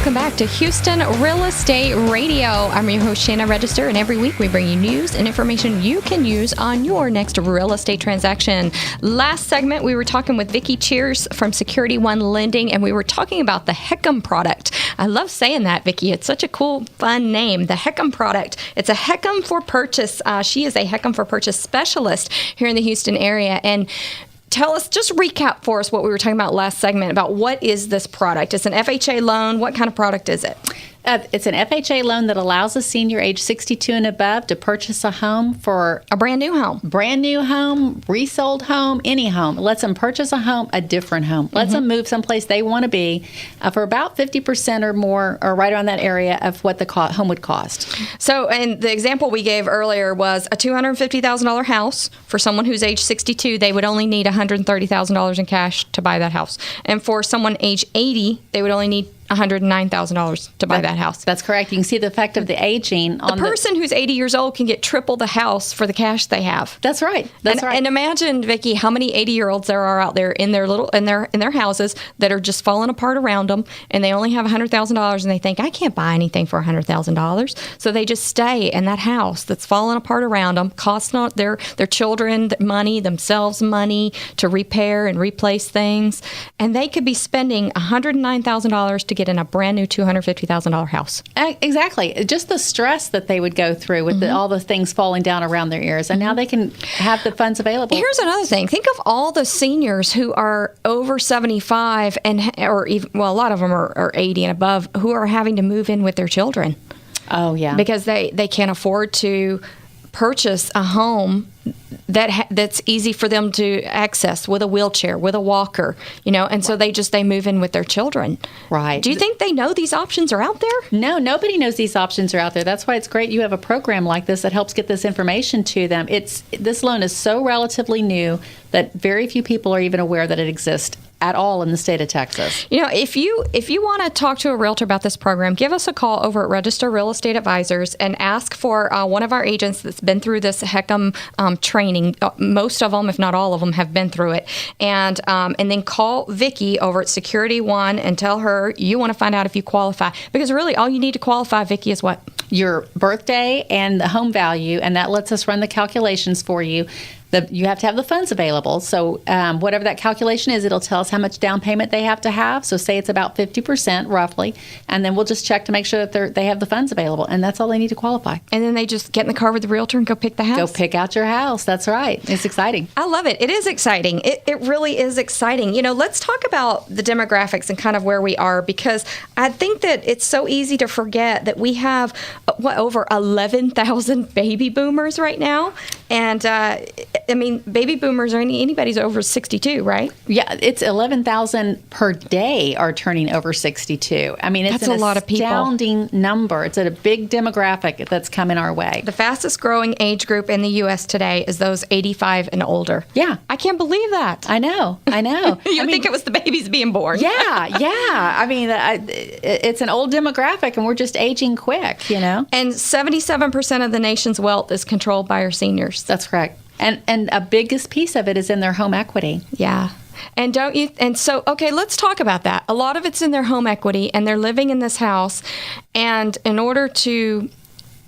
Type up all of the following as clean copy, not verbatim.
Welcome back to Houston Real Estate Radio. I'm your host, Shanna Register, and every week we bring you news and information you can use on your next real estate transaction. Last segment, we were talking with Vicki Cheers from Security One Lending, and we were talking about the HECM product. I love saying that, Vicki. It's such a cool, fun name, the HECM product. It's a HECM for Purchase. She is a HECM for Purchase specialist here in the Houston area. And tell us, just recap for us what we were talking about last segment about what is this product. It's an FHA loan. What kind of product is it? It's an FHA loan that allows a senior age 62 and above to purchase a home for a brand new home. Brand new home, resold home, any home. It lets them purchase a home, a different home. Lets them move someplace they want to be for about 50% or more, or right around that area of what the home would cost. So, and the example we gave earlier was a $250,000 house. For someone who's age 62, they would only need $130,000 in cash to buy that house. And for someone age 80, they would only need $109,000 to buy that house. That's correct. You can see the effect of the aging on the person who's 80 years old can get triple the house for the cash they have. That's right. That's right. And imagine, Vicki, how many 80-year-olds there are out there in their houses that are just falling apart around them, and they only have $100,000, and they think, I can't buy anything for $100,000. So they just stay in that house that's falling apart around them, costing their children money, themselves money to repair and replace things, and they could be spending $109,000 to get in a brand new $250,000 house. Exactly. Just the stress that they would go through with all the things falling down around their ears. And now they can have the funds available. Here's another thing. Think of all the seniors who are over 75 or even, well, a lot of them are 80 and above, who are having to move in with their children. Oh, yeah. They can't afford to purchase a home that's easy for them to access with a wheelchair, with a walker, and so they move in with their children. Right. Do you think they know these options are out there? No, nobody knows these options are out there. That's why it's great you have a program like this that helps get this information to them. This loan is so relatively new that very few people are even aware that it exists at all in the state of Texas. If you want to talk to a realtor about this program, give us a call over at Register Real Estate Advisors and ask for one of our agents that's been through this HECM training. Most of them, if not all of them, have been through it. And then call Vicki over at Security One and tell her you want to find out if you qualify. Because really, all you need to qualify, Vicki, is what? Your birthday and the home value, and that lets us run the calculations for you. You have to have the funds available. So whatever that calculation is, it'll tell us how much down payment they have to have. So say it's about 50% roughly. And then we'll just check to make sure that they have the funds available. And that's all they need to qualify. And then they just get in the car with the realtor and go pick the house? Go pick out your house. That's right. It's exciting. I love it. It is exciting. It really is exciting. Let's talk about the demographics and kind of where we are, because I think that it's so easy to forget that we have, over 11,000 baby boomers right now. And baby boomers are anybody's over 62, right? Yeah, it's 11,000 per day are turning over 62. It's a lot of people. Astounding number. It's a big demographic that's coming our way. The fastest growing age group in the U.S. today is those 85 and older. Yeah. I can't believe that. I know. You think it was the babies being born. Yeah. It's an old demographic, and we're just aging quick, And 77% of the nation's wealth is controlled by our seniors. That's correct. And a biggest piece of it is in their home equity. Yeah. And so, okay, let's talk about that. A lot of it's in their home equity, and they're living in this house. And in order to,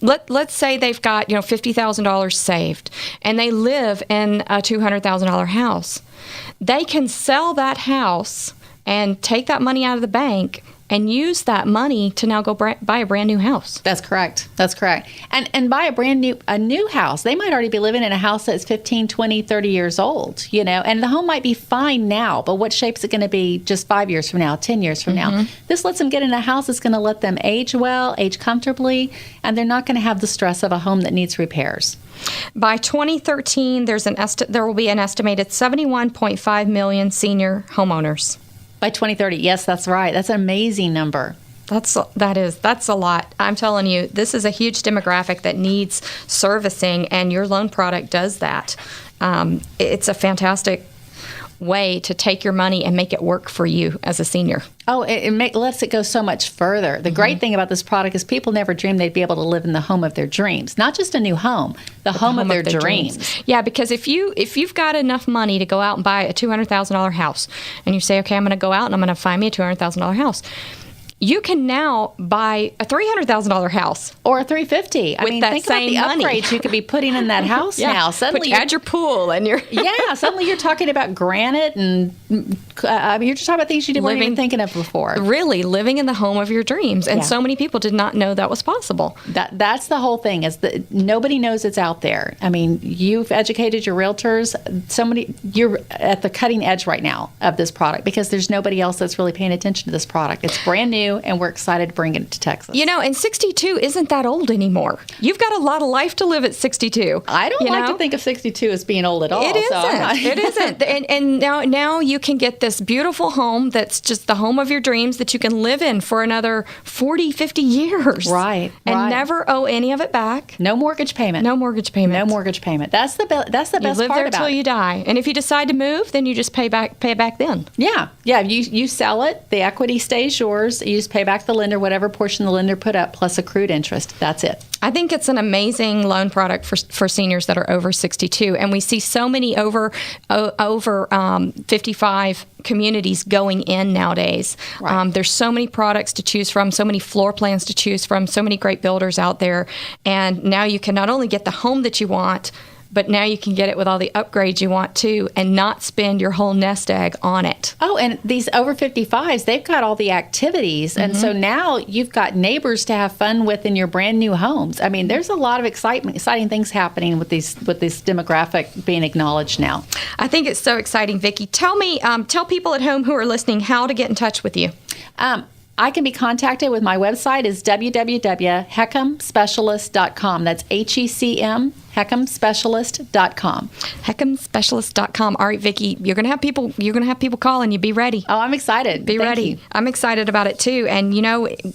let's say they've got, $50,000 saved, and they live in a $200,000 house. They can sell that house and take that money out of the bank and use that money to now go buy a brand new house. That's correct. And buy a new house. They might already be living in a house that's 15, 20, 30 years old, and the home might be fine now, but what shape's it going to be just 5 years from now, 10 years from now? This lets them get in a house that's going to let them age well, age comfortably, and they're not going to have the stress of a home that needs repairs. By 2013, there will be an estimated 71.5 million senior homeowners. By 2030, yes, that's right. That's an amazing number. That's a lot. I'm telling you, this is a huge demographic that needs servicing, and your loan product does that. It's a fantastic way to take your money and make it work for you as a senior. Oh, it lets it go so much further. The great thing about this product is people never dreamed they'd be able to live in the home of their dreams. Not just a new home, the home of their dreams. Yeah, because if you've got enough money to go out and buy a $200,000 house, and you say, okay, I'm going to go out and I'm going to find me a $200,000 house, you can now buy a $300,000 house. Or a $350,000. I mean, that think about same the money. upgrades you could be putting in that house now. Suddenly, add your pool and your suddenly you're talking about granite, and you're just talking about things you weren't even thinking of before. Really living in the home of your dreams, and so many people did not know that was possible. That's the whole thing, is that nobody knows it's out there. I mean, you've educated your realtors. You're at the cutting edge right now of this product, because there's nobody else that's really paying attention to this product. It's brand new, and we're excited to bring it to Texas. And 62 isn't that old anymore. You've got a lot of life to live at 62. I don't like to think of 62 as being old at all. It isn't. It isn't. And now you can get this beautiful home that's just the home of your dreams that you can live in for another 40, 50 years. Right. And never owe any of it back. No mortgage payment. No mortgage payment. No mortgage payment. That's the best part about it. You live there till you die. And if you decide to move, then you just pay it back then. Yeah. Yeah. You sell it, the equity stays yours. You just pay back the lender, whatever portion the lender put up, plus accrued interest. That's it. I think it's an amazing loan product for seniors that are over 62, and we see so many over 55 communities going in nowadays. Right. There's so many products to choose from, so many floor plans to choose from, so many great builders out there, and now you can not only get the home that you want, but now you can get it with all the upgrades you want to, and not spend your whole nest egg on it. Oh, and these over 55s, they've got all the activities. And so now you've got neighbors to have fun with in your brand new homes. I mean, there's a lot of exciting things happening with this demographic being acknowledged now. I think it's so exciting, Vicki. Tell people at home who are listening how to get in touch with you. I can be contacted with my website is www.hecmspecialist.com. That's HECM. HECMspecialist.com. HECMspecialist.com. All right, Vicki, you're gonna have people calling you. Be ready. Oh, I'm excited. Be ready. You. I'm excited about it too. And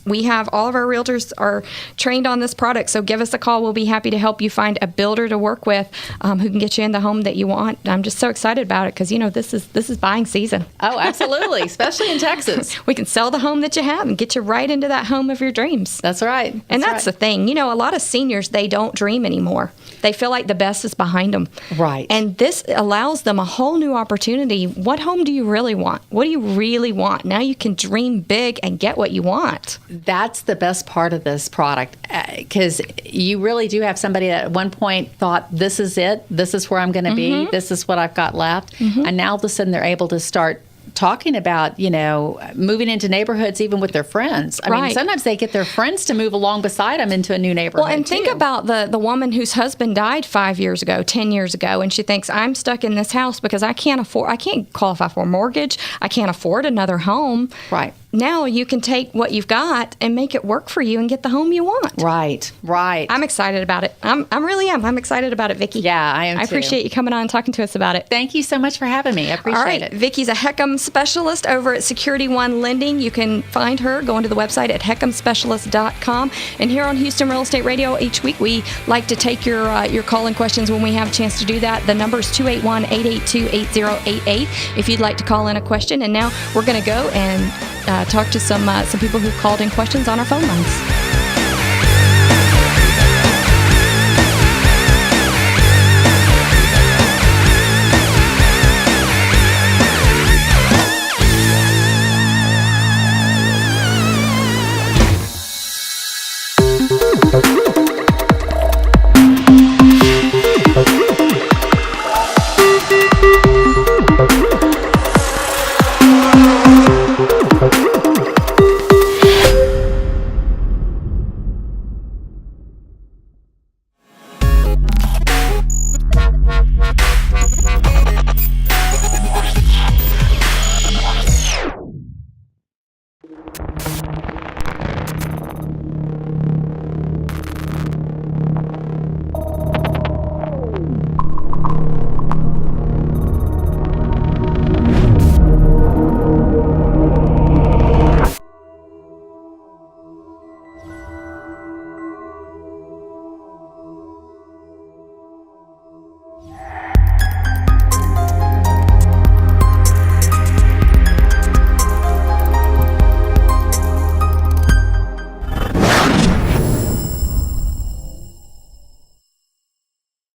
we have all of our realtors are trained on this product, so give us a call. We'll be happy to help you find a builder to work with who can get you in the home that you want. I'm just so excited about it because this is buying season. Oh, absolutely, especially in Texas. We can sell the home that you have and get you right into that home of your dreams. That's right. That's the thing. A lot of seniors, they don't dream anymore. They feel like the best is behind them. Right. And this allows them a whole new opportunity. What home do you really want? What do you really want? Now you can dream big and get what you want. That's the best part of this product, because you really do have somebody that at one point thought, this is it. This is where I'm going to be. This is what I've got left. And now all of a sudden they're able to start talking about, moving into neighborhoods even with their friends. I mean, sometimes they get their friends to move along beside them into a new neighborhood. Well, and think about the woman whose husband died 5 years ago, 10 years ago, and she thinks, I'm stuck in this house because I can't qualify for a mortgage. I can't afford another home. Right. Now you can take what you've got and make it work for you and get the home you want. Right. I'm excited about it. I really am. I'm excited about it, Vicki. Yeah, I am too. I appreciate you coming on and talking to us about it. Thank you so much for having me. I appreciate it. Vicki's a HECM specialist over at Security One Lending. You can find her going to the website at HECMspecialist.com. And here on Houston Real Estate Radio, each week we like to take your call-in questions when we have a chance to do that. The number is 281-882-8088 if you'd like to call in a question. And now we're going to go and talk to some people who've called in questions on our phone lines.